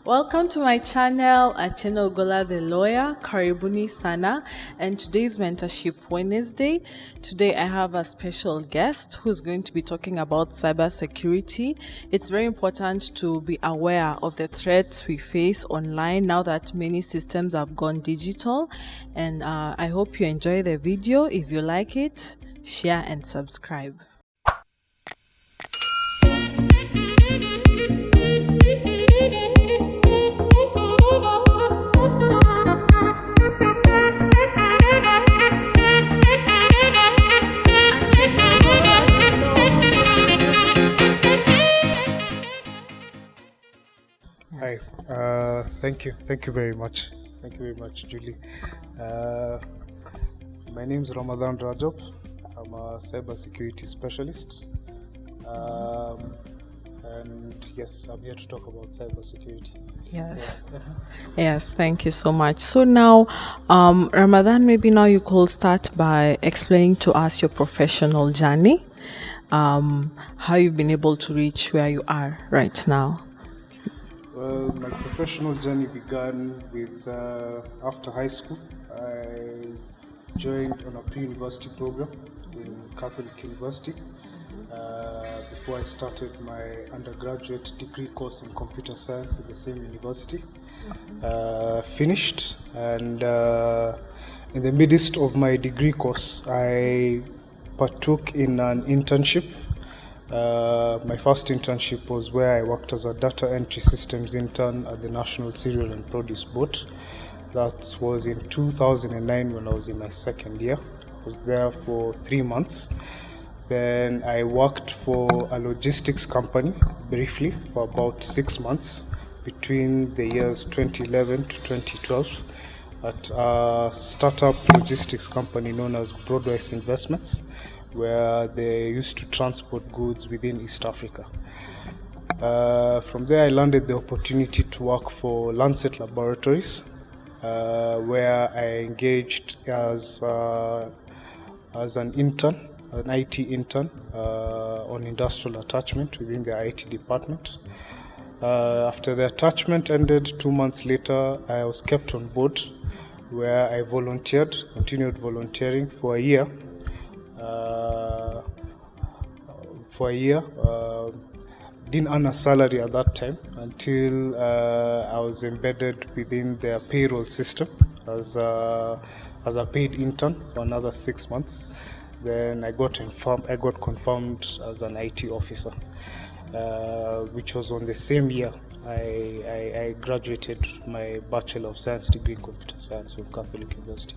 Welcome to my channel, Acheno Gola the lawyer, Karibuni Sana, and today's Mentorship Wednesday. Today I have a special guest who's going to be talking about cybersecurity. It's very important to be aware of the threats we face online now that many systems have gone digital, and I hope you enjoy the video. If you like it, share and subscribe. Hi, thank you. Thank you very much. Thank you very much, Julie. My name is Ramadhan Rajab. I'm a cybersecurity specialist. And yes, I'm here to talk about cybersecurity. Yes. Yes, thank you so much. So now, Ramadan, maybe now you could start by explaining to us your professional journey, how you've been able to reach where you are right now. Well, my professional journey began with after high school. I joined on a pre-university program in Catholic University before I started my undergraduate degree course in computer science at the same university. Finished, and in the midst of my degree course, I partook in an internship. My first internship was where I worked as a data entry systems intern at the National Cereal and Produce Board. That was in 2009 when I was in my second year. I was there for 3 months. Then I worked for a logistics company briefly for about 6 months between the years 2011 to 2012 at a startup logistics company known as Broadwise Investments, where they used to transport goods within East Africa. From there, I landed the opportunity to work for Lancet Laboratories, where I engaged as an intern, an IT intern on industrial attachment within the IT department. After the attachment ended 2 months later, I was kept on board, where I continued volunteering for a year. Didn't earn a salary at that time until I was embedded within their payroll system as a paid intern for another 6 months. Then I got confirmed as an IT officer, which was on the same year I graduated my Bachelor of Science degree in Computer Science from Catholic University.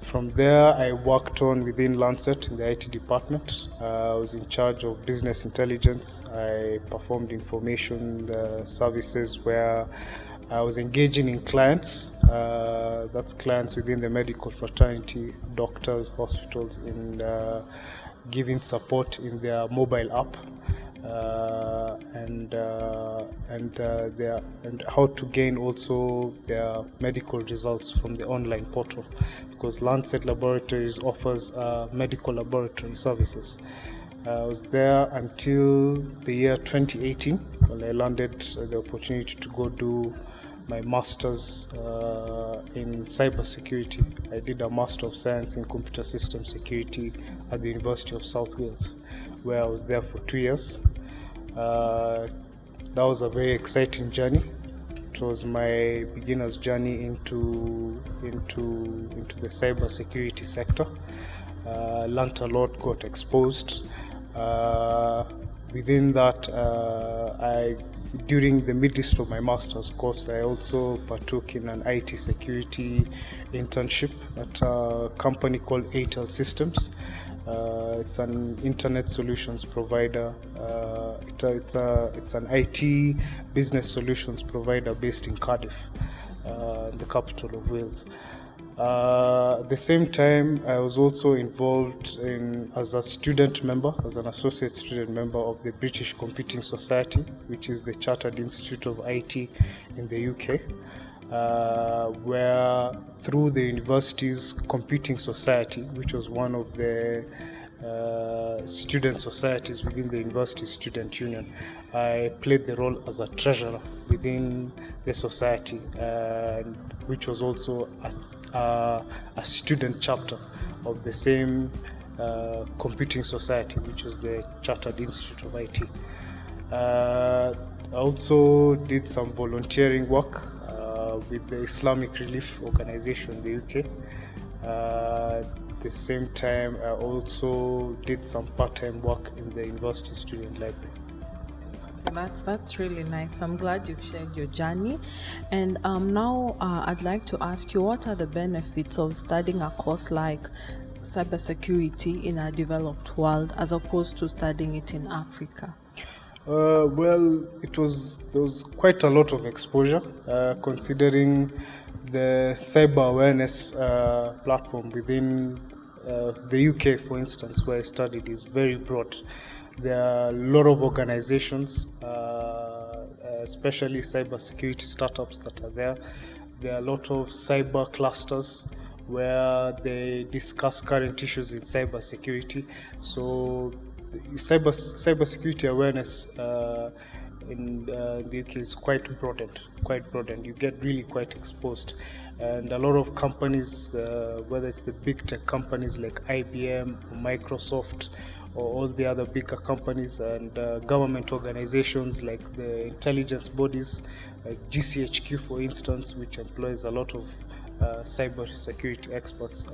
From there, I worked on within Lancet in the IT department. I was in charge of business intelligence. I performed information services where I was engaging in clients. That's clients within the medical fraternity, doctors, hospitals, in giving support in their mobile app. And how to gain also their medical results from the online portal, because Lancet Laboratories offers medical laboratory services. I was there until the year 2018 when I landed the opportunity to go do my master's in cybersecurity. I did a Master of Science in Computer System Security at the University of South Wales, where I was there for 2 years. That was a very exciting journey. It was my beginner's journey into the cybersecurity sector. Learned a lot, got exposed. Within that, during the midst of my master's course, I also partook in an IT security internship at a company called ATEL Systems. It's an internet solutions provider. It's an IT business solutions provider based in Cardiff, the capital of Wales. At the same time, I was also involved as a student member, as an associate student member of the British Computing Society, which is the Chartered Institute of IT in the UK, where through the university's computing society, which was one of the student societies within the University Student Union. I played the role as a treasurer within the society, which was also a student chapter of the same computing society, which was the Chartered Institute of IT. I also did some volunteering work with the Islamic Relief Organization in the UK. At the same time, I also did some part-time work in the University Student Library. That's really nice. I'm glad you've shared your journey. And now I'd like to ask you, what are the benefits of studying a course like cybersecurity in a developed world as opposed to studying it in Africa? Well, there was quite a lot of exposure, considering the cyber awareness platform within the UK, for instance, where I studied, is very broad. There are a lot of organizations, especially cybersecurity startups that are there. There are a lot of cyber clusters where they discuss current issues in cybersecurity. So cybersecurity awareness in the UK is quite broadened. You get really quite exposed, and a lot of companies, whether it's the big tech companies like IBM or Microsoft, or all the other bigger companies, and government organizations like the intelligence bodies, like GCHQ, for instance, which employs a lot of cybersecurity experts,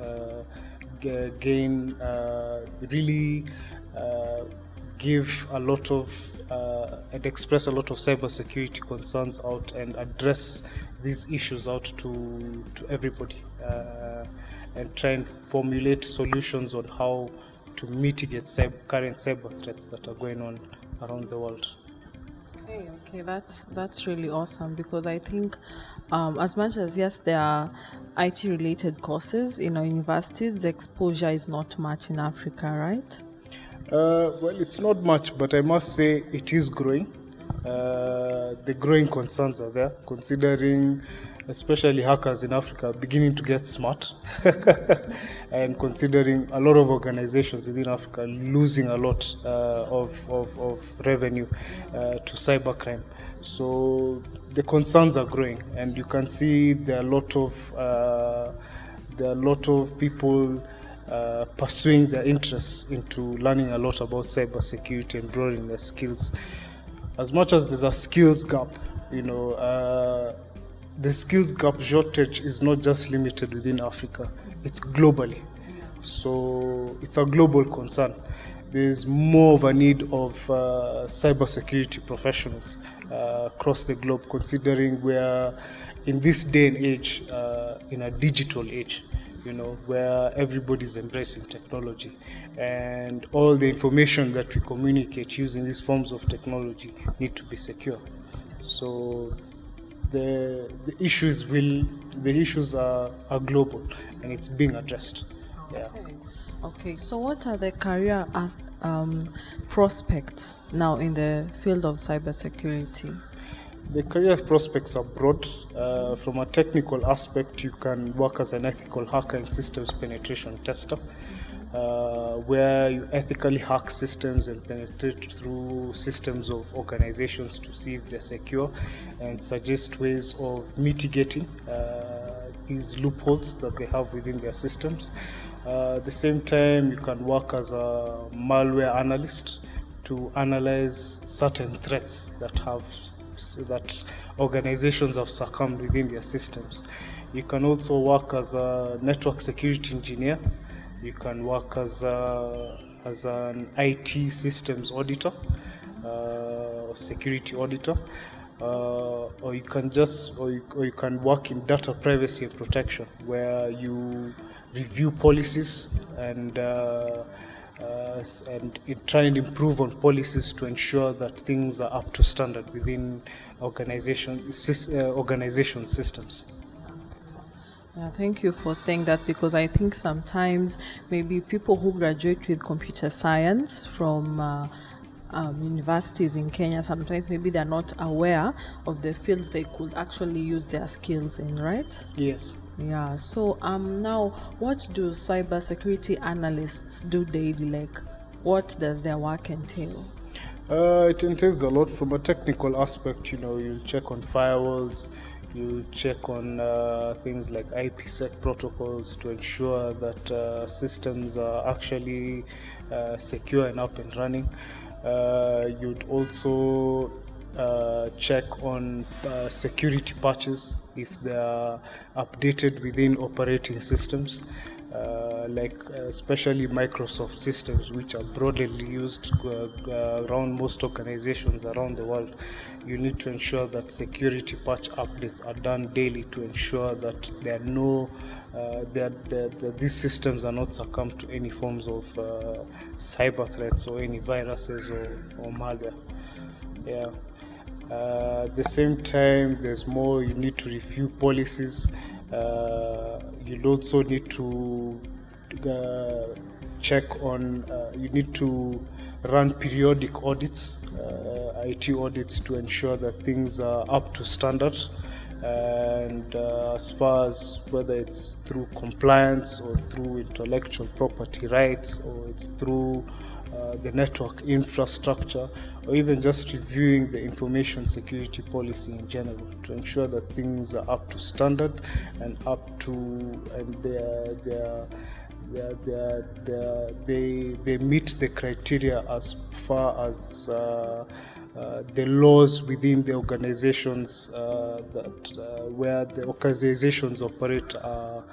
really give a lot of and express a lot of cybersecurity concerns out and address these issues out to everybody, and try and formulate solutions on how to mitigate current cyber threats that are going on around the world. Okay, that's really awesome, because I think as much as, yes, there are IT related courses in our universities, the exposure is not much in Africa, right? Well, it's not much, but I must say it is growing. The growing concerns are there, considering especially hackers in Africa are beginning to get smart, and considering a lot of organizations within Africa losing a lot of revenue to cybercrime. So the concerns are growing, and you can see there are a lot of people pursuing their interests into learning a lot about cybersecurity and broadening their skills. As much as there's a skills gap, the skills gap shortage is not just limited within Africa, it's globally. So it's a global concern. There's more of a need of cybersecurity professionals across the globe, considering we are in this day and age, in a digital age, where everybody's embracing technology, and all the information that we communicate using these forms of technology need to be secure. So the issues are global, and it's being addressed. Yeah. Okay. So what are the career prospects now in the field of cybersecurity? The career prospects are broad. From a technical aspect, you can work as an ethical hacker and systems penetration tester, where you ethically hack systems and penetrate through systems of organizations to see if they're secure, and suggest ways of mitigating these loopholes that they have within their systems. At the same time, you can work as a malware analyst to analyze certain threats that organizations have succumbed within their systems. You can also work as a network security engineer. You can work as an IT systems auditor, security auditor, or you can work in data privacy and protection, where you review policies and try and improve on policies to ensure that things are up to standard within organization systems. Yeah, thank you for saying that, because I think sometimes maybe people who graduate with computer science from universities in Kenya, sometimes maybe they're not aware of the fields they could actually use their skills in, right? Yes. Yeah. So now what do cybersecurity analysts do daily? Like what does their work entail? It entails a lot from a technical aspect. You'll check on firewalls, you'll check on things like IPsec protocols to ensure that systems are actually secure and up and running. You'd also check on security patches if they are updated within operating systems. Especially Microsoft systems, which are broadly used around most organizations around the world. You need to ensure that security patch updates are done daily to ensure that there are no that these systems are not succumbed to any forms of cyber threats or any viruses or malware. Yeah. At the same time, there's more. You need to review policies. You'll also need to check on. You need to run periodic audits, IT audits, to ensure that things are up to standard. And as far as whether it's through compliance or through intellectual property rights or it's through the network infrastructure, or even just reviewing the information security policy in general to ensure that things are up to standard and they meet the criteria as far as the laws within the organizations where the organizations operate are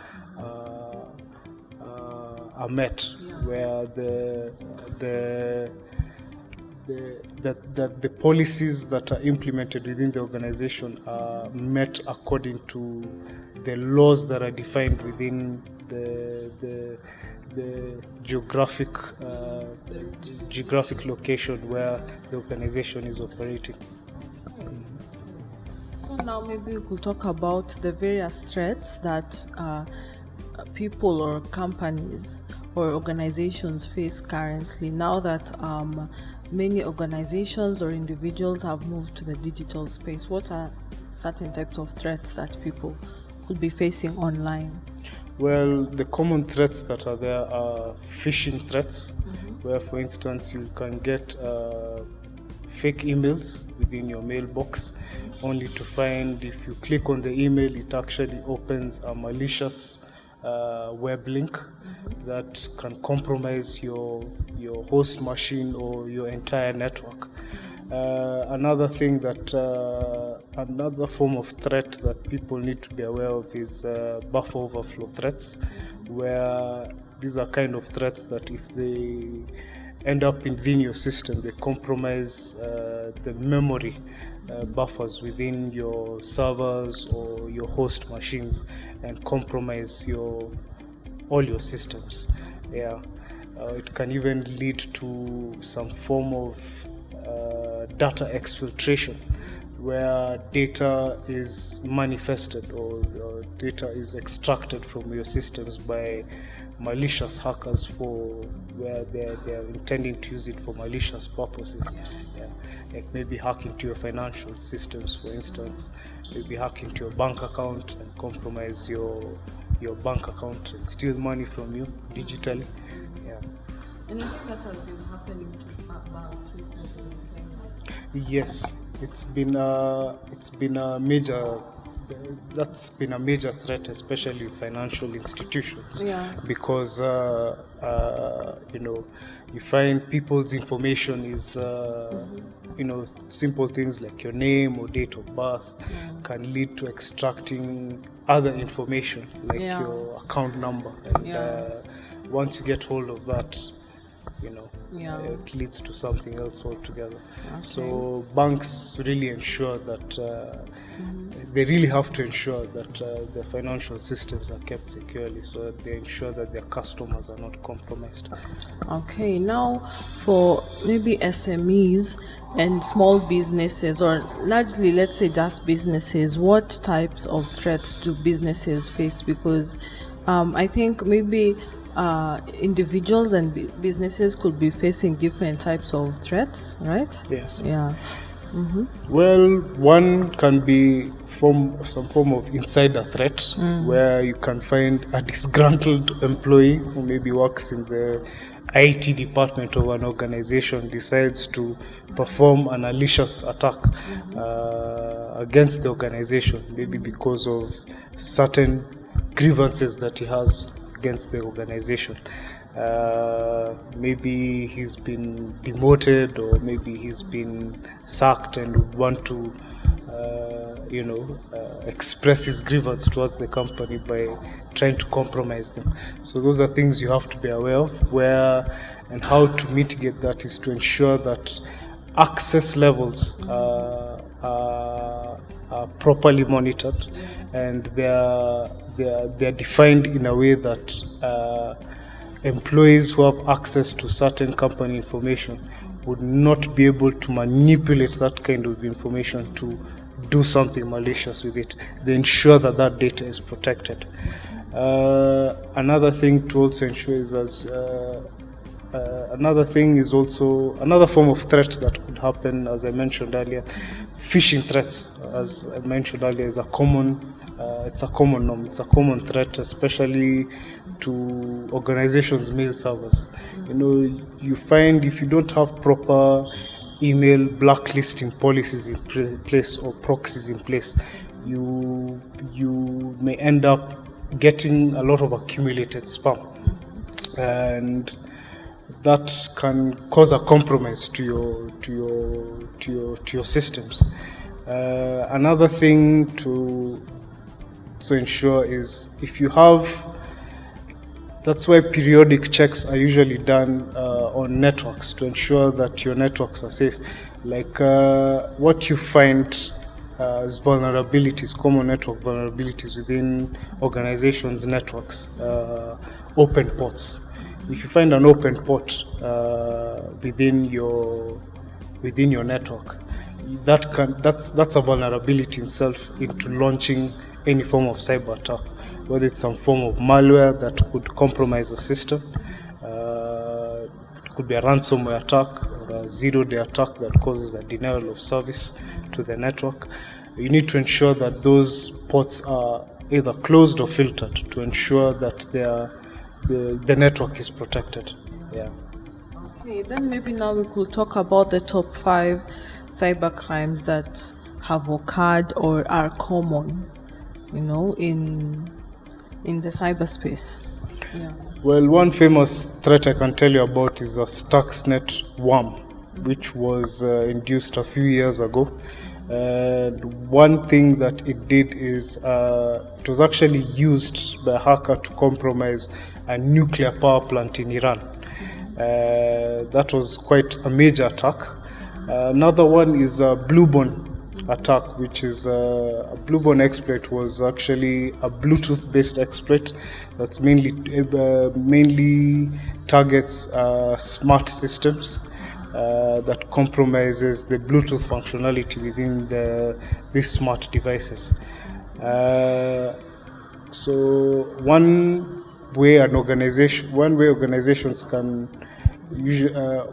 met, where the policies that are implemented within the organization are met according to the laws that are defined within the geographic location where the organization is operating. So now maybe we could talk about the various threats that people or companies or organizations face currently, now that many organizations or individuals have moved to the digital space. What are certain types of threats that people could be facing online? Well, the common threats that are there are phishing threats, where, for instance, you can get fake emails within your mailbox, only to find if you click on the email, it actually opens a malicious web link that can compromise your host machine or your entire network. Another form of threat that people need to be aware of is buffer overflow threats, where these are kind of threats that if they end up within your system, they compromise the memory buffers within your servers or your host machines and compromise all your systems. It can even lead to some form of data exfiltration, where data is manifested or data is extracted from your systems by malicious hackers where they're intending to use it for malicious purposes. Like maybe hack into your financial systems, for instance, maybe hack into your bank account and compromise your bank account and steal money from you digitally. And I think that has been happening to banks recently in Kenya. Yes, that's been a major threat, especially financial institutions, because you find people's information is simple things like your name or date of birth can lead to extracting other information like your account number, and once you get hold of that, it leads to something else altogether. So banks really ensure that they really have to ensure that their financial systems are kept securely, so that they ensure that their customers are not compromised. Okay, now for maybe SMEs and small businesses, or largely let's say just businesses, what types of threats do businesses face? Because I think maybe individuals and businesses could be facing different types of threats, right? Yes. Yeah. Well, one can be some form of insider threat, where you can find a disgruntled employee who maybe works in the IT department of an organization decides to perform an malicious attack against the organization, maybe because of certain grievances that he has against the organization. Maybe he's been demoted, or maybe he's been sacked and would want to express his grievance towards the company by trying to compromise them. So those are things you have to be aware of. Where and how to mitigate that is to ensure that access levels are properly monitored, and they're defined in a way that employees who have access to certain company information would not be able to manipulate that kind of information to do something malicious with it. They ensure that that data is protected. Another thing to also ensure is another form of threat that could happen, as I mentioned earlier. Phishing threats, as I mentioned earlier, is a common norm. It's a common threat, especially to organizations' mail servers. You find if you don't have proper email blacklisting policies in place or proxies in place, you may end up getting a lot of accumulated spam, and that can cause a compromise to your systems. Another thing to ensure is if you have. That's why periodic checks are usually done on networks to ensure that your networks are safe. Like what you find as vulnerabilities, common network vulnerabilities within organizations' networks, open ports. If you find an open port within your network, that's a vulnerability in itself into launching any form of cyber attack, whether it's some form of malware that could compromise a system. It could be a ransomware attack or a zero-day attack that causes a denial of service to the network. You need to ensure that those ports are either closed or filtered to ensure that the network is protected. Yeah. Okay, then maybe now we could talk about the top 5 cyber crimes that have occurred or are common, in the cyberspace. Yeah. Well, one famous threat I can tell you about is a Stuxnet worm, which was induced a few years ago. And one thing that it did is it was actually used by a hacker to compromise a nuclear power plant in Iran. That was quite a major attack. Another one is a Bluebone attack, which is a Bluebone exploit. Was actually a Bluetooth-based exploit that's mainly targets smart systems that compromises the Bluetooth functionality within these smart devices. So one way organizations can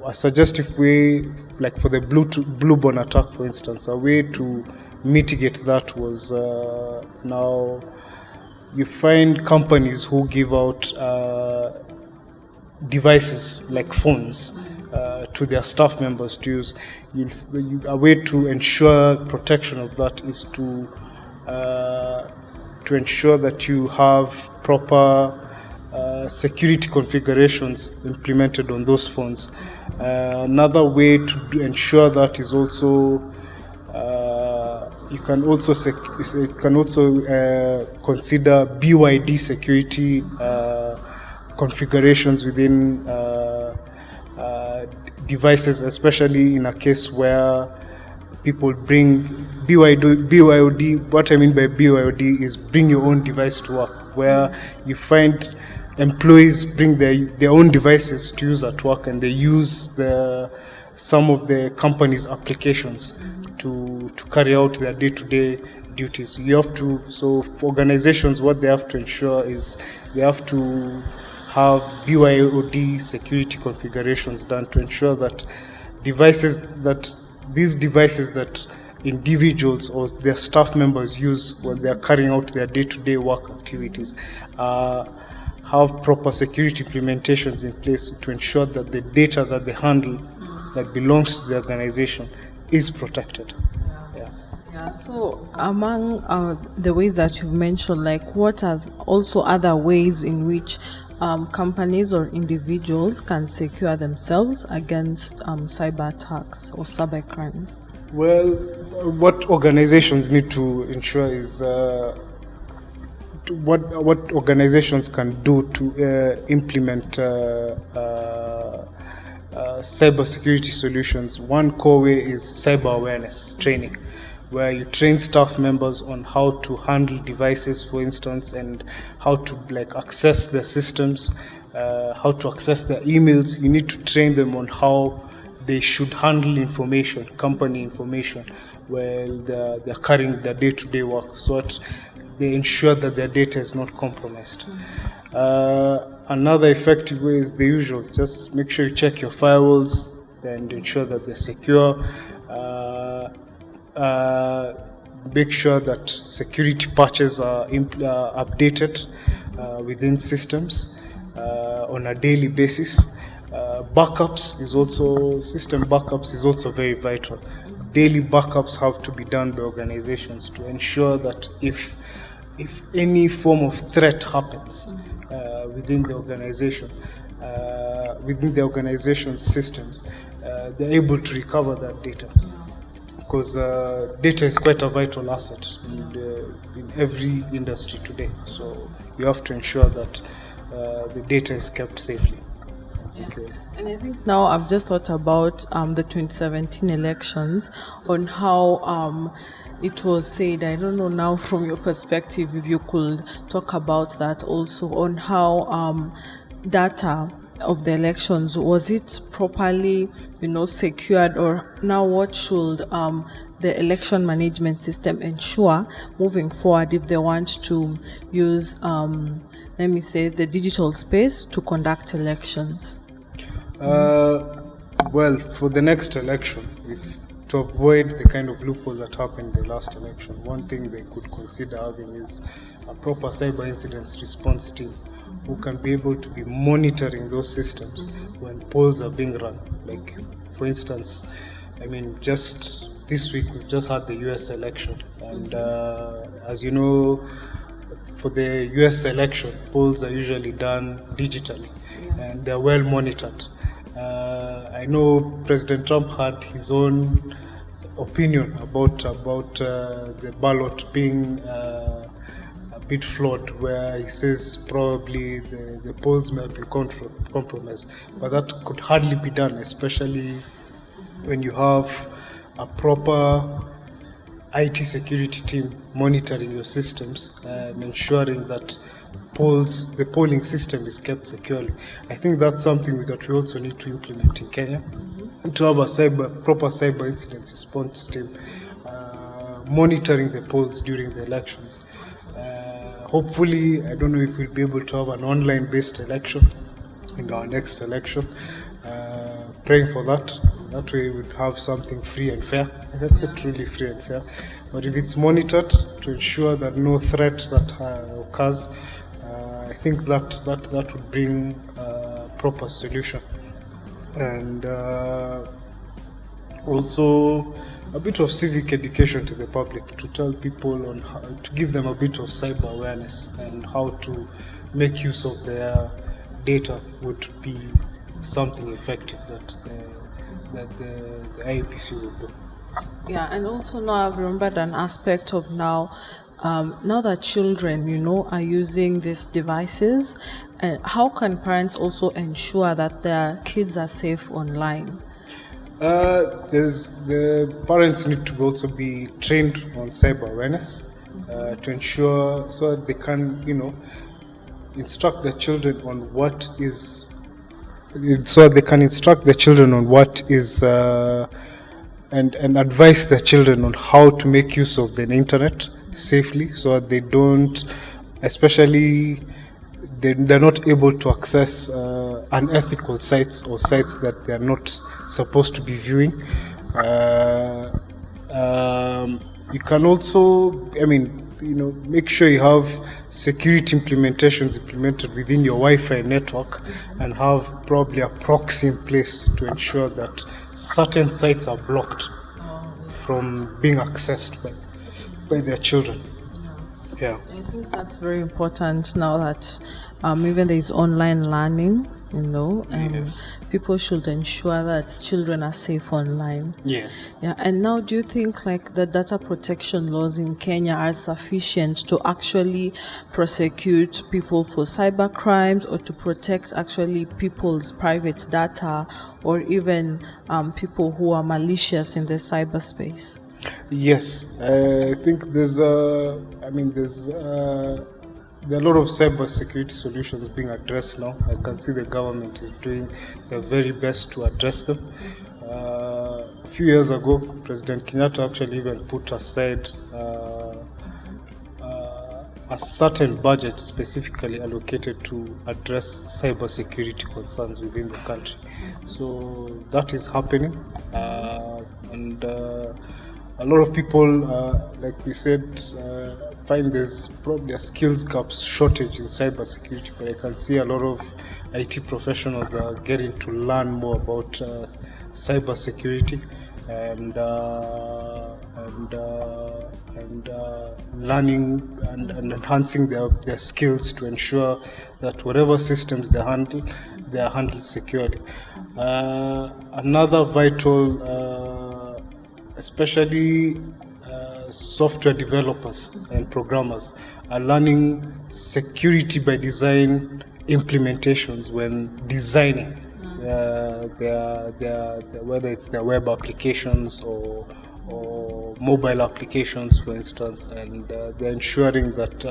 a suggestive way, like for the Bluebone attack, for instance, a way to mitigate that was now you find companies who give out devices like phones to their staff members to use. A way to ensure protection of that is to ensure that you have proper security configurations implemented on those phones. Another way to ensure that is also you can also consider BYD security configurations within devices, especially in a case where people bring BYOD. What I mean by BYOD is bring your own device to work, where you find employees bring their own devices to use at work, and they use some of the company's applications to carry out their day-to-day duties. So for organizations, what they have to ensure is they have to have BYOD security configurations done to ensure that devices that these devices that individuals or their staff members use when they're carrying out their day-to-day work activities have proper security implementations in place to ensure that the data that they handle that belongs to the organization is protected. Yeah, so among the ways that you've mentioned, like what are also other ways in which companies or individuals can secure themselves against cyber attacks or cyber crimes? Well, what organizations need to ensure is what organizations can do to implement cybersecurity solutions. One core way is cyber awareness training, where you train staff members on how to handle devices, for instance, and how to access their systems, how to access their emails. You need to train them on how they should handle information, company information, while they're carrying their day-to-day work, so that they ensure that their data is not compromised. Another effective way is the usual. Just make sure you check your firewalls and ensure that they're secure. Make sure that security patches are updated within systems on a daily basis. System backups is also very vital. Daily backups have to be done by organizations to ensure that if any form of threat happens within the organization's systems, they're able to recover that data. Because data is quite a vital asset in every industry today. So you have to ensure that the data is kept safely and securely. And I think now I've just thought about the 2017 elections, on how it was said. I don't know now from your perspective if you could talk about that also, on how data of the elections, was it properly secured, or now what should the election management system ensure moving forward if they want to use the digital space to conduct elections? Well, for the next election, to avoid the kind of loophole that happened in the last election, one thing they could consider having is a proper cyber incidents response team who can be able to be monitoring those systems when polls are being run. Like, for instance, just this week we've just had the US election, and as you know, for the US election, polls are usually done digitally, and they're well monitored. I know President Trump had his own opinion about the ballot being a bit flawed, where he says probably the polls may be compromised, but that could hardly be done, especially when you have a proper IT security team monitoring your systems and ensuring that the polling system is kept securely. I think that's something that we also need to implement in Kenya, to have a proper cyber incidents response team monitoring the polls during the elections. Hopefully, I don't know if we'll be able to have an online-based election in our next election. Praying for that. That way we'd have something free and fair, truly free and fair. But if it's monitored to ensure that no threat that occurs, I think that would bring a proper solution. And also a bit of civic education to the public, to tell people on how to give them a bit of cyber awareness and how to make use of their data would be something effective that the IEPC will do. Yeah, and also now I've remembered an aspect of now that children, are using these devices, how can parents also ensure that their kids are safe online? The parents need to also be trained on cyber awareness to ensure, so that they can, instruct their children on what is, and advise their children on how to make use of the internet safely, so that they don't, especially they're not able to access unethical sites or sites that they're not supposed to be viewing. You can also, make sure you have security implementations implemented within your Wi-Fi network, and have probably a proxy in place to ensure that certain sites are blocked from being accessed by their children. Yeah. I think that's very important now that even there is online learning, Yes. people should ensure that children are safe online. Yes. Yeah, and now do you think like the data protection laws in Kenya are sufficient to actually prosecute people for cyber crimes, or to protect actually people's private data, or even people who are malicious in the cyberspace? Yes, I think there are a lot of cyber security solutions being addressed now. I can see the government is doing their very best to address them. A few years ago, President Kenyatta actually even put aside a certain budget specifically allocated to address cyber security concerns within the country. So that is happening, and a lot of people, like we said, find there's probably a skills gap shortage in cybersecurity, but I can see a lot of IT professionals are getting to learn more about cybersecurity, and learning and enhancing their skills to ensure that whatever systems they are handled securely. Another vital, especially software developers and programmers, are learning security by design implementations when designing whether it's their web applications or mobile applications, for instance, and they're ensuring that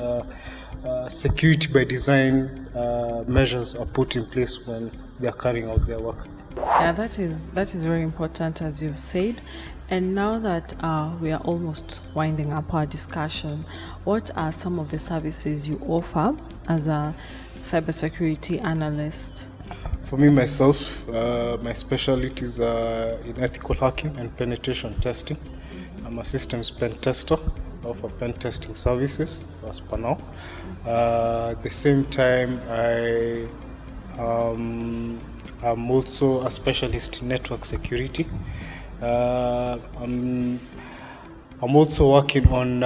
security by design measures are put in place when they're carrying out their work. Yeah, that is very important, as you've said. And now that we are almost winding up our discussion, what are some of the services you offer as a cybersecurity analyst? For me, myself, my specialties are in ethical hacking and penetration testing. I'm a systems pen tester. I offer pen testing services as per now. At the same time, I'm also a specialist in network security. I'm also working on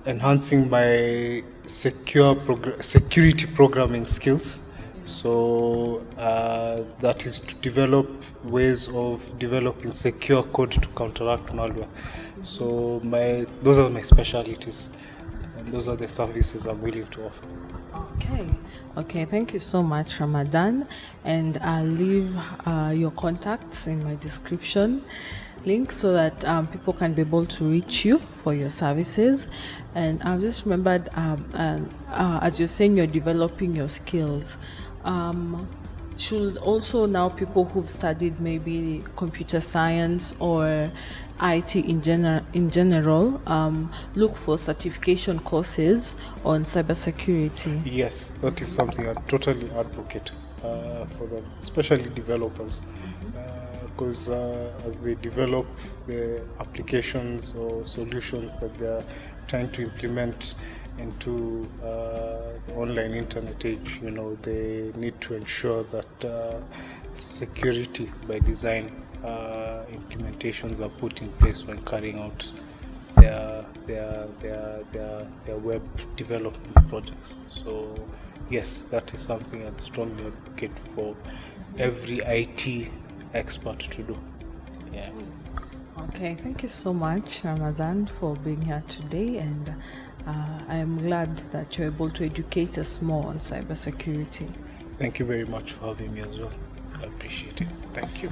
enhancing my security programming skills. So that is to develop ways of developing secure code to counteract malware. So those are my specialties, and those are the services I'm willing to offer. Okay, thank you so much, Ramadan, and I'll leave your contacts in my description link so that people can be able to reach you for your services. And I've just remembered, as you're saying, you're developing your skills. Should also now people who've studied maybe computer science or IT in general look for certification courses on cybersecurity? Yes, that is something I totally advocate for them, especially developers, because as they develop the applications or solutions that they are trying to implement into the online internet age, they need to ensure that security by design implementations are put in place when carrying out their web development projects. So yes, that is something I'd strongly advocate for every IT expert to do. Yeah. Okay, thank you so much, Ramadhan, for being here today, and I am glad that you're able to educate us more on cybersecurity. Thank you very much for having me as well. I appreciate it. Thank you.